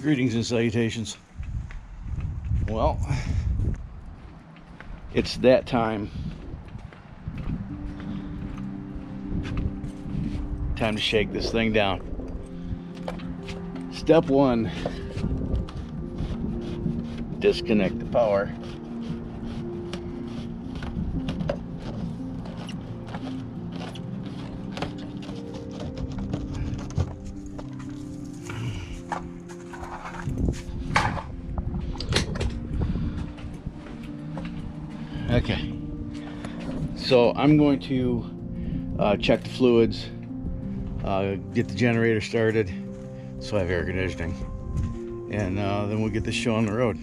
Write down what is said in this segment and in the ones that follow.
Greetings and salutations. Well, it's that time. Time to shake this thing down. Step one, disconnect the power. Okay, so I'm going to check the fluids, get the generator started so I have air conditioning, and then we'll get this show on the road.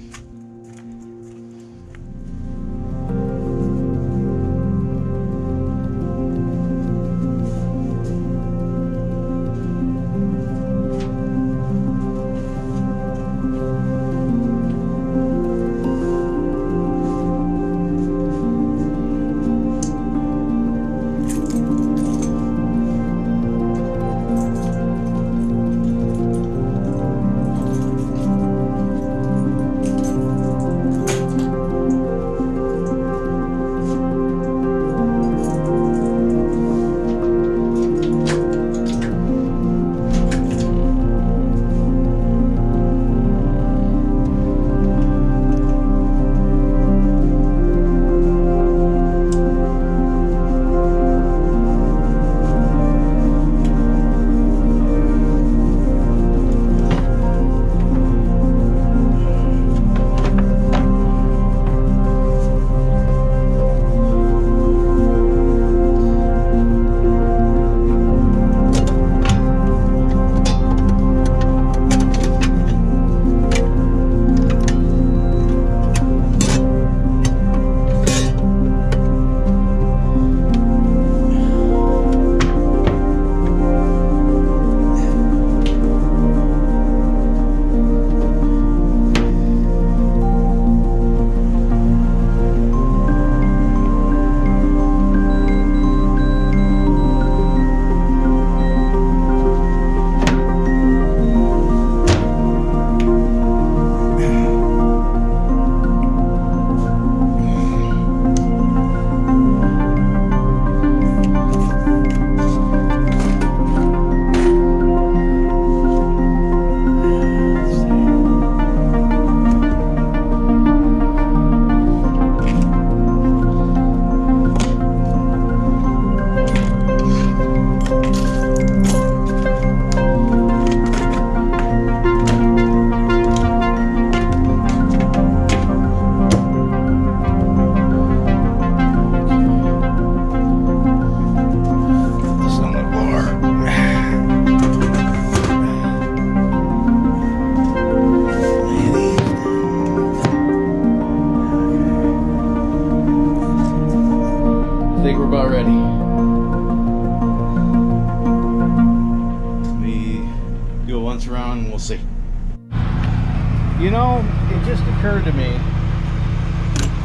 You know, it just occurred to me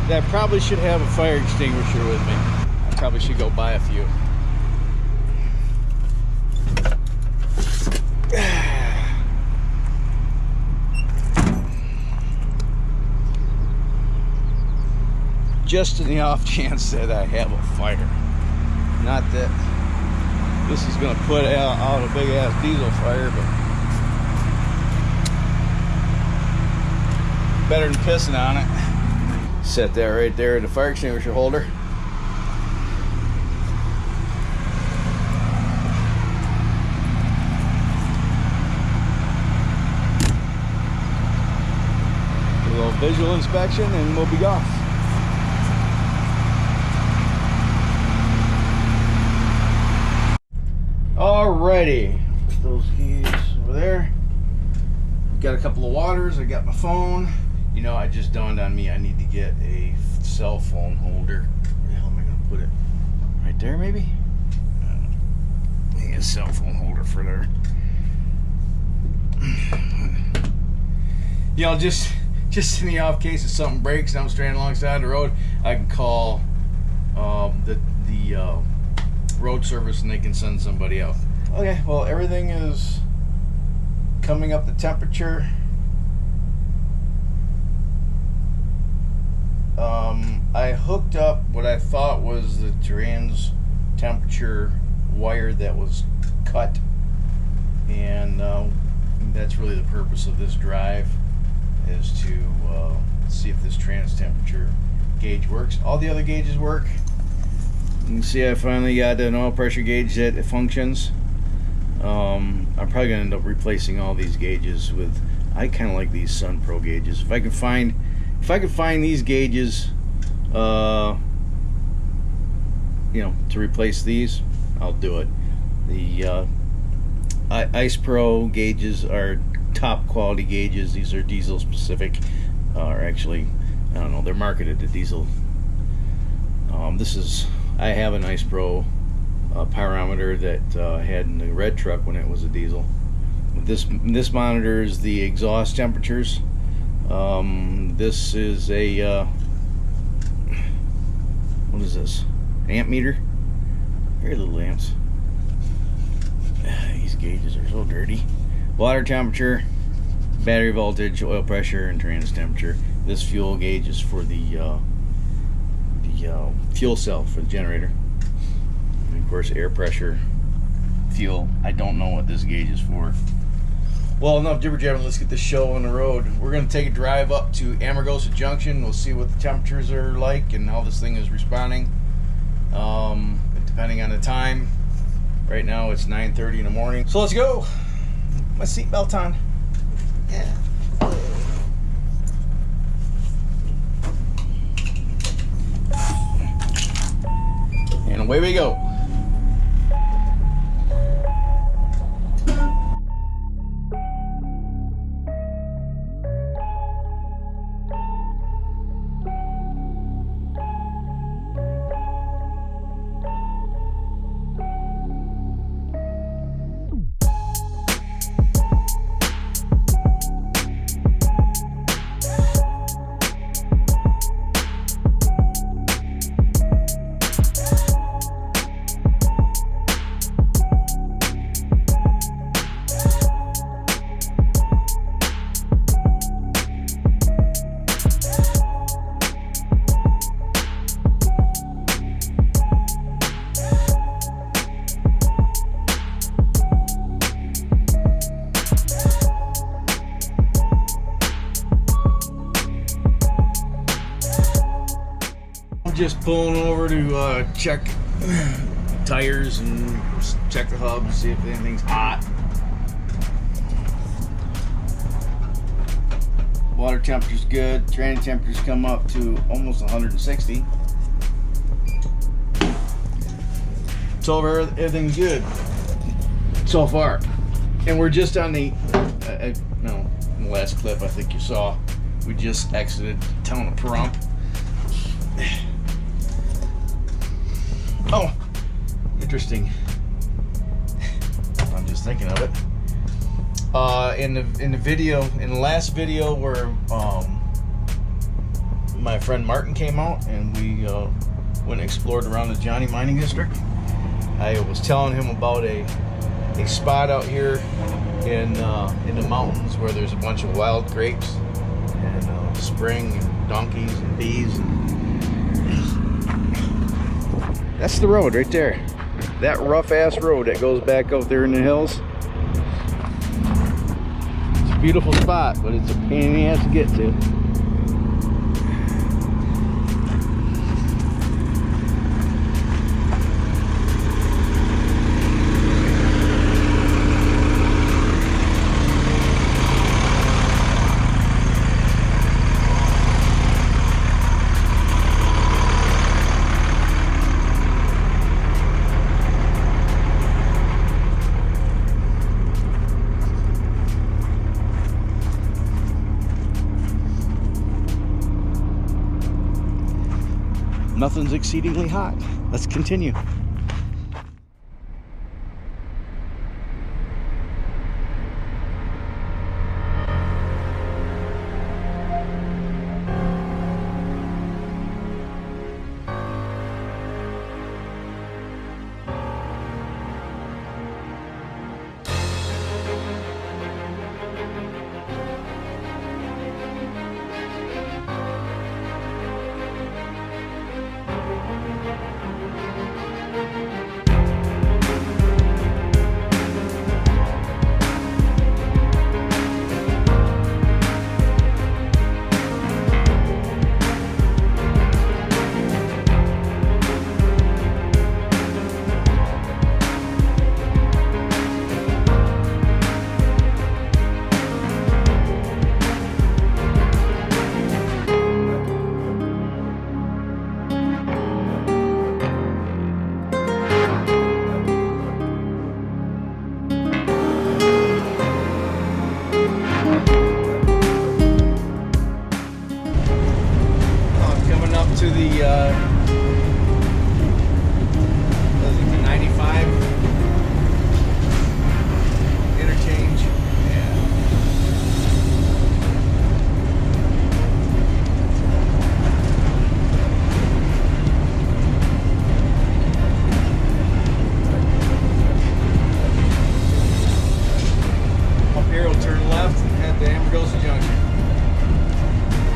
that I probably should have a fire extinguisher with me. I probably should go buy a few. Just in the off chance that I have a fire. Not that this is going to put out a big ass diesel fire, but better than pissing on it. Set that right there in the fire extinguisher holder. A little visual inspection and we'll be off. Alrighty, put those keys over there. Got a couple of waters. I got my phone. You know, it just dawned on me I need to get a cell phone holder. Where the hell am I going to put it? Right there, maybe? A cell phone holder for there. You know, just in the off case if something breaks and I'm stranded alongside the road, I can call the road service and they can send somebody out. Okay, well, everything is coming up the temperature. I hooked up what I thought was the trans temperature wire that was cut, and that's really the purpose of this drive, is to see if this trans temperature gauge works. All the other gauges work. You can see I finally got an oil pressure gauge that functions. I'm probably gonna end up replacing all these gauges with, I kind of like these Sun Pro gauges. If I could find these gauges, you know, to replace these, I'll do it. The Ice Pro gauges are top quality gauges. These are diesel specific, or actually, I don't know, they're marketed to diesel. I have an Ice Pro pyrometer that I had in the red truck when it was a diesel. This monitors the exhaust temperatures. This is a what is this? Amp meter? Very little amps. These gauges are so dirty. Water temperature, battery voltage, oil pressure, and trans temperature. This fuel gauge is for the fuel cell for the generator. And of course, air pressure, fuel. I don't know what this gauge is for. Well, enough jibber jabbering. Let's get this show on the road. We're going to take a drive up to Amargosa Junction. We'll see what the temperatures are like and how this thing is responding. Depending on the time. Right now it's 9:30 in the morning. So let's go. My seatbelt on. Yeah. And away we go. Just pulling over to check tires and check the hubs, see if anything's hot. Water temperature's good. Training temperatures come up to almost 160. So everything's good so far. And we're just on the no, in the last clip I think you saw, we just exited the town of Pahrump. Oh, interesting. I'm just thinking of it. In the last video where my friend Martin came out and we went and explored around the Johnny Mining District, I was telling him about a spot out here in the mountains where there's a bunch of wild grapes and spring and donkeys and bees. That's the road right there. That rough ass road that goes back out there in the hills. It's a beautiful spot, but it's a pain in the ass to get to. Nothing's exceedingly hot. Let's continue. to the 95 interchange. Yeah. Up here, we'll turn left and head to Extinguisher Junction.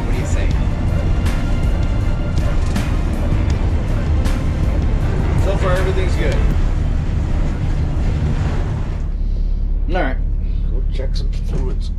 What do you think? So far, everything's good. All right, go check some fluids.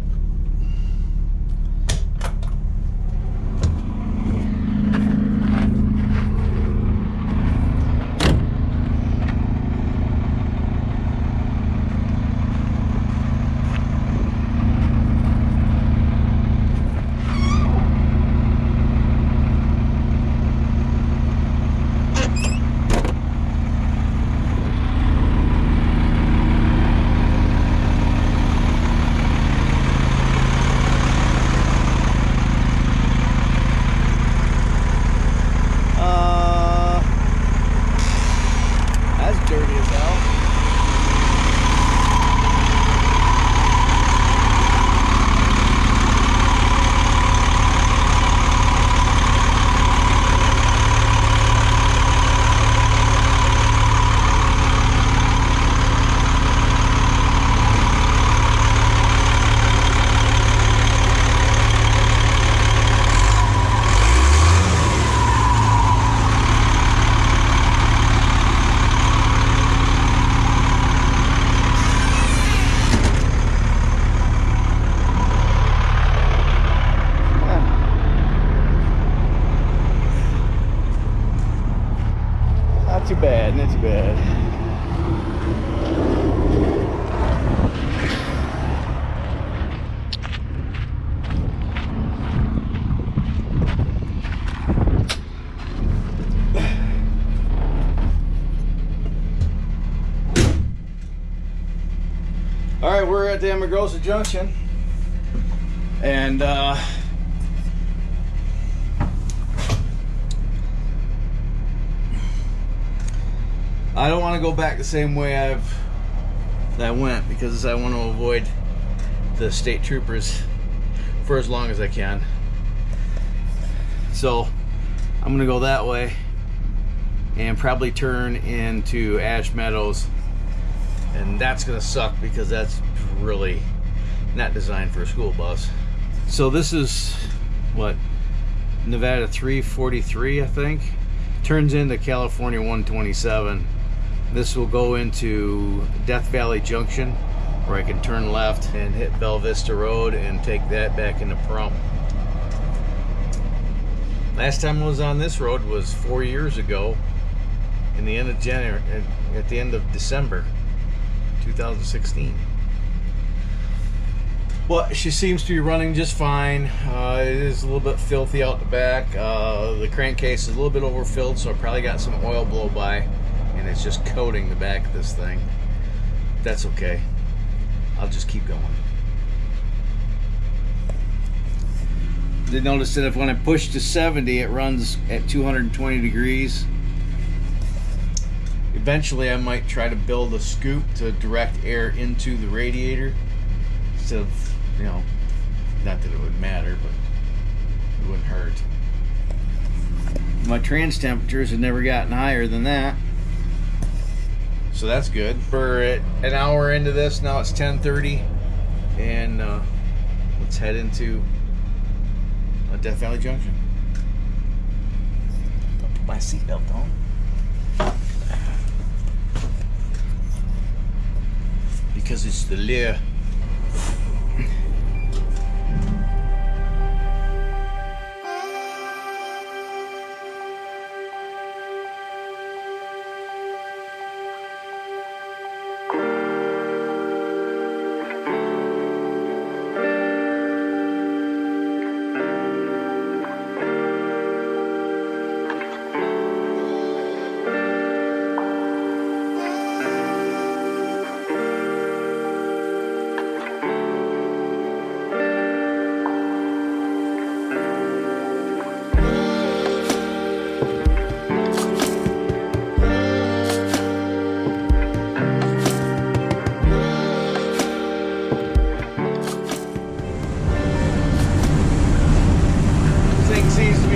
Not too bad, not too bad. All right, we're at the Extinguisher Junction, and I don't want to go back the same way I went, because I want to avoid the state troopers for as long as I can. So I'm gonna go that way and probably turn into Ash Meadows, and that's gonna suck because that's really not designed for a school bus. So this is what, Nevada 343, I think, turns into California 127. This will go into Death Valley Junction, where I can turn left and hit Bella Vista Road and take that back into Pahrump. Last time I was on this road was 4 years ago, in the end of January, at the end of December 2016. Well, she seems to be running just fine. It is a little bit filthy out the back. The crankcase is a little bit overfilled, so I probably got some oil blow by, and it's just coating the back of this thing. That's okay. I'll just keep going. Did notice that if when I push to 70, it runs at 220 degrees. Eventually, I might try to build a scoop to direct air into the radiator instead of, you know, not that it would matter, but it wouldn't hurt. My trans temperatures have never gotten higher than that, so that's good. We're an hour into this now. It's 10:30, and let's head into Death Valley Junction. I'll put my seatbelt on. Because it's the Lear.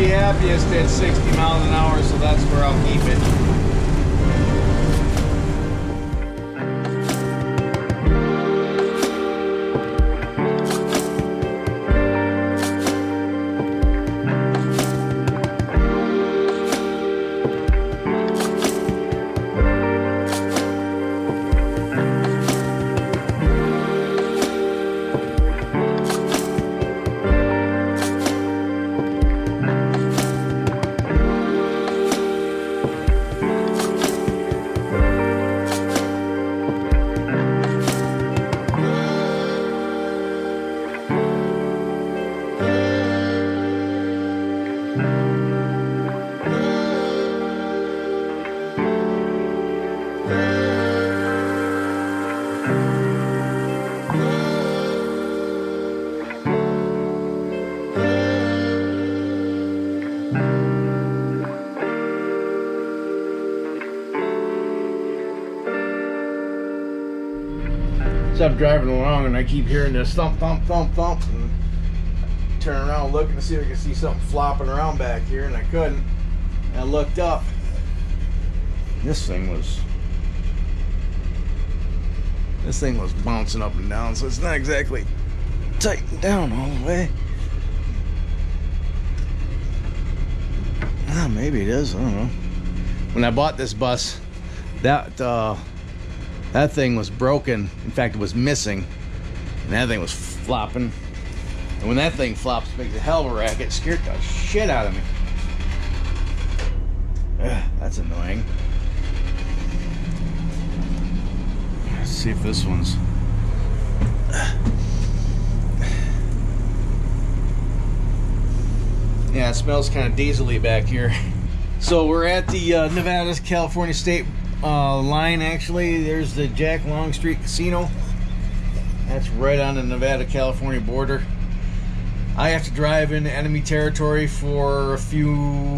be happiest at 60 miles an hour, so that's where I'll keep it. So I'm driving along and I keep hearing this thump, thump, thump, thump, and turn around looking to see if I can see something flopping around back here, and I couldn't. And I looked up. This thing was bouncing up and down, so it's not exactly tightened down all the way. Ah, maybe it is. I don't know. When I bought this bus, that thing was broken. In fact, it was missing, and that thing was flopping. And when that thing flops, it makes a hell of a racket. It scared the shit out of me. Ugh, that's annoying. Let's see if this one's... Yeah, it smells kind of diesel-y back here. So we're at the Nevada-California state line, actually. There's the Jack Longstreet Casino. That's right on the Nevada-California border. I have to drive into enemy territory for a few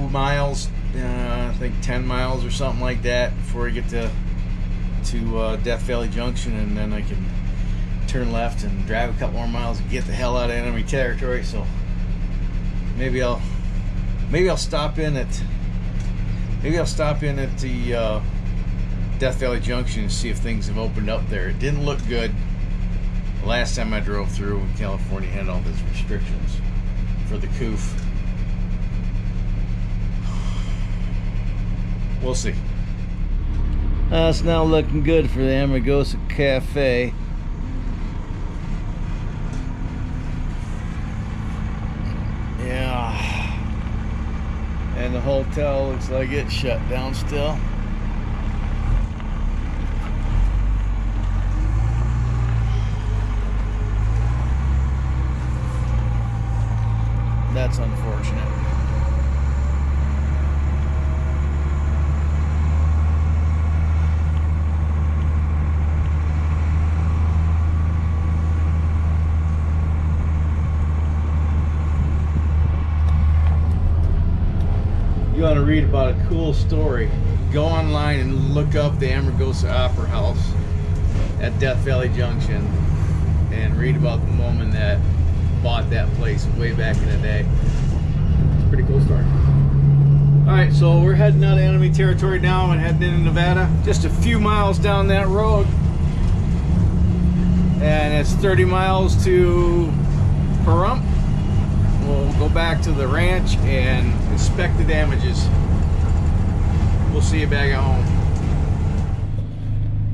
miles, I think 10 miles or something like that, before I get to Death Valley Junction, and then I can turn left and drive a couple more miles and get the hell out of enemy territory. So maybe I'll stop in at the Death Valley Junction and see if things have opened up there. It didn't look good the last time I drove through when California had all those restrictions for the coof. We'll see. It's now looking good for the Amargosa Cafe. Yeah. And the hotel looks like it's shut down still. That's unfortunate. You want to read about a cool story, go online and look up the Amargosa Opera House at Death Valley Junction and read about the woman that bought that place way back in the day. Pretty cool story. Alright, so we're heading out of enemy territory now and heading into Nevada. Just a few miles down that road. And it's 30 miles to Pahrump. We'll go back to the ranch and inspect the damages. We'll see you back at home.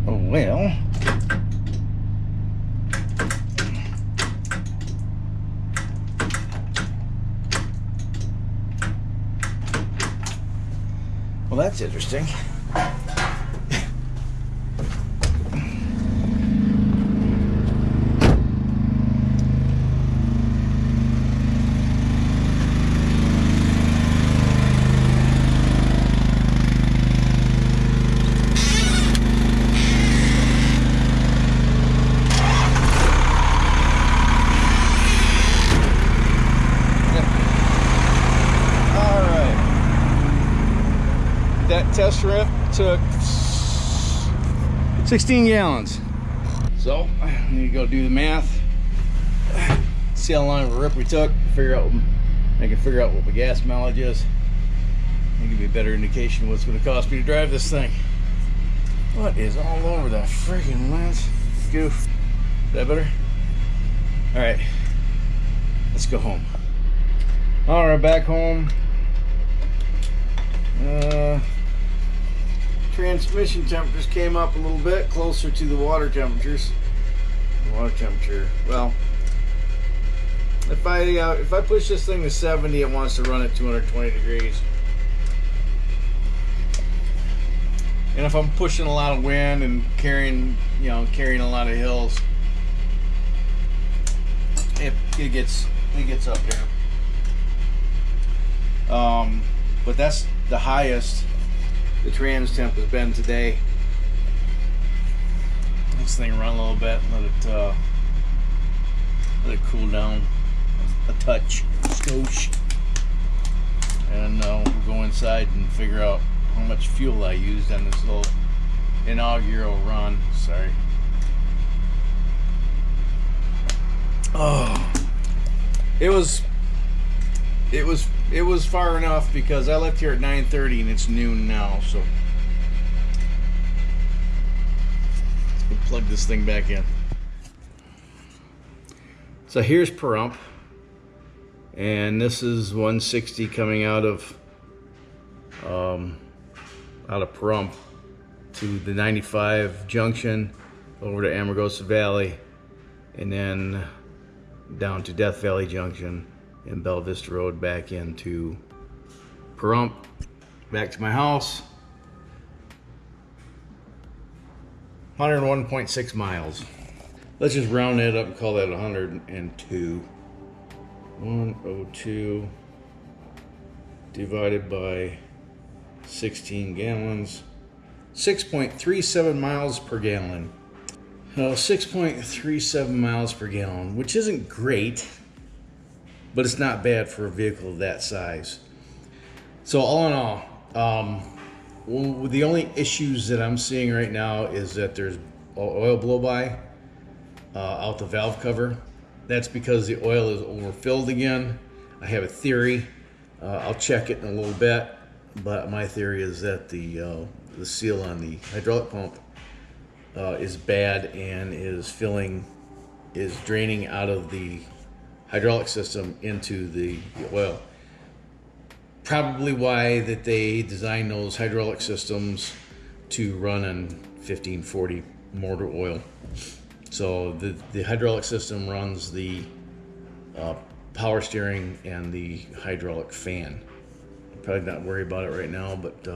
Oh, well. Well, that's interesting. That test rip took 16 gallons. So I need to go do the math, see how long of a rip we took, figure out I can figure out what my gas mileage is. It'll give me a better indication of what's going to cost me to drive this thing. What is all over the freaking lens? Goof. Is that better? Alright. Let's go home. Alright, back home. Transmission temperatures came up a little bit closer to the water temperatures. The water temperature, well, if I push this thing to 70, it wants to run at 220 degrees. And if I'm pushing a lot of wind and carrying a lot of hills, it gets up there. But that's the highest the trans temp has been today. This thing run a little bit, let it cool down a touch, skosh, and we'll go inside and figure out how much fuel I used on this little inaugural run. Sorry. Oh, it was far enough because I left here at 9:30 and it's noon now, so we'll plug this thing back in. So here's Pahrump, and this is 160 coming out of Pahrump to the 95 Junction, over to Amargosa Valley, and then down to Death Valley Junction and Bella Vista Road back into Pahrump, back to my house. 101.6 miles. Let's just round it up and call that 102. 102 divided by 16 gallons. 6.37 miles per gallon. 6.37 miles per gallon, which isn't great, but it's not bad for a vehicle of that size. So all in all, the only issues that I'm seeing right now is that there's oil blow-by out the valve cover. That's because the oil is overfilled again. I have a theory. I'll check it in a little bit, but my theory is that the seal on the hydraulic pump is bad and is draining out of the hydraulic system into the oil. Probably why that they designed those hydraulic systems to run on 1540 motor oil. So the hydraulic system runs the power steering and the hydraulic fan. Probably not worry about it right now, but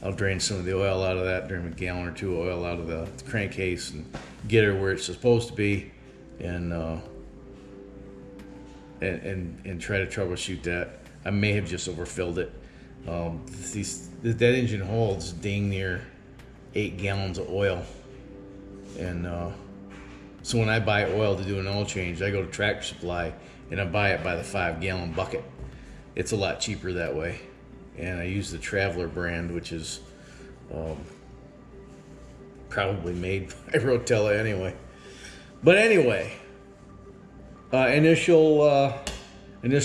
I'll drain some of the oil out of that, drain a gallon or two of oil out of the crankcase and get her where it's supposed to be, and try to troubleshoot that. I may have just overfilled it. That engine holds dang near 8 gallons of oil, and so when I buy oil to do an oil change, I go to Tractor Supply and I buy it by the 5-gallon bucket. It's a lot cheaper that way, and I use the Traveler brand, which is probably made by Rotella anyway. But anyway, initial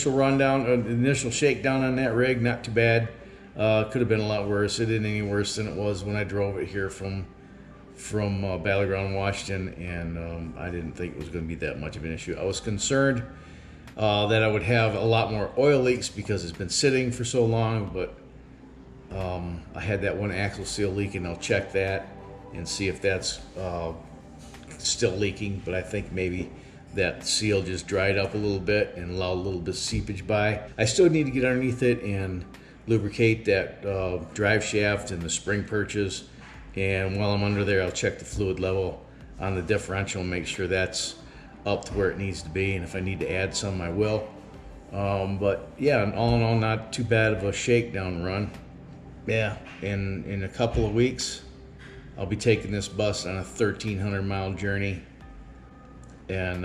rundown, initial shakedown on that rig, not too bad. Could have been a lot worse. It isn't any worse than it was when I drove it here from Battleground, Washington, and I didn't think it was going to be that much of an issue. I was concerned that I would have a lot more oil leaks because it's been sitting for so long, but I had that one axle seal leaking. I'll check that and see if that's still leaking, but I think maybe that seal just dried up a little bit and allowed a little bit of seepage by. I still need to get underneath it and lubricate that drive shaft and the spring perches, and while I'm under there, I'll check the fluid level on the differential and make sure that's up to where it needs to be, and if I need to add some, I will. But yeah, all in all, not too bad of a shakedown run. Yeah, in a couple of weeks, I'll be taking this bus on a 1,300-mile journey, and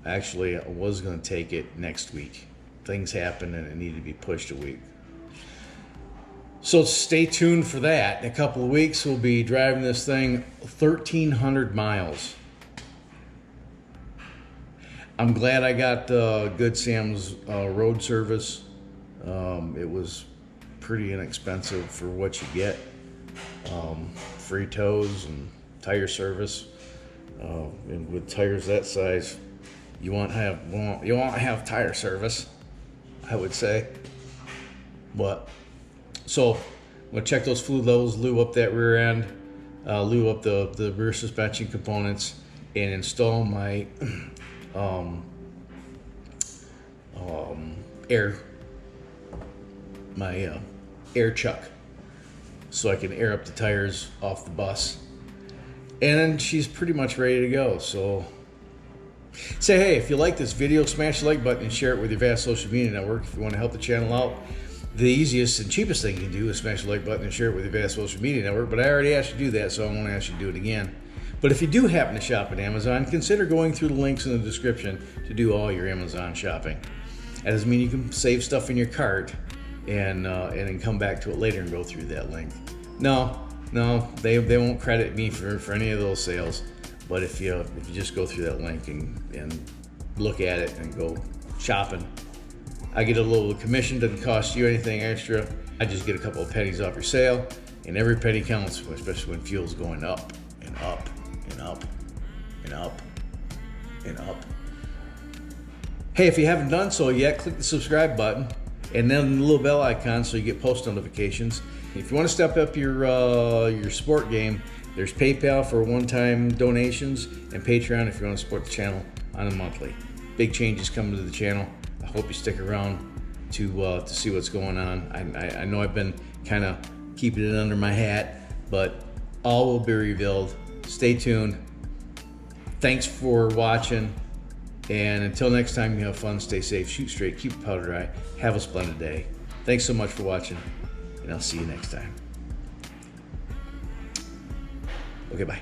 actually I was going to take it next week. Things happened and it needed to be pushed a week. So stay tuned for that. In a couple of weeks, we'll be driving this thing 1,300 miles. I'm glad I got Good Sam's road service. It was pretty inexpensive for what you get. Free tows and tire service. And with tires that size, you won't have tire service, I would say. But so I'm gonna check those fluid levels, lube up that rear end, lube up the rear suspension components, and install my air chuck, so I can air up the tires off the bus. And then she's pretty much ready to go. So say, hey, if you like this video, smash the like button and share it with your vast social media network. If you want to help the channel out, the easiest and cheapest thing you can do is smash the like button and share it with your vast social media network. But I already asked you to do that, so I won't ask you to do it again. But if you do happen to shop at Amazon, consider going through the links in the description to do all your Amazon shopping. That doesn't mean you can save stuff in your cart and then come back to it later and go through that link. No, they won't credit me for any of those sales. But if you just go through that link and look at it and go shopping, I get a little commission. Doesn't cost you anything extra. I just get a couple of pennies off your sale, and every penny counts, especially when fuel's going up and up and up and up and up. Hey, if you haven't done so yet, click the subscribe button and then the little bell icon so you get post notifications. If you want to step up your sport game, there's PayPal for one-time donations and Patreon if you want to support the channel on a monthly. Big changes coming to the channel. I hope you stick around to see what's going on. I know I've been kind of keeping it under my hat, but all will be revealed. Stay tuned. Thanks for watching. And until next time, you have fun, stay safe, shoot straight, keep the powder dry, have a splendid day. Thanks so much for watching, and I'll see you next time. Okay, bye.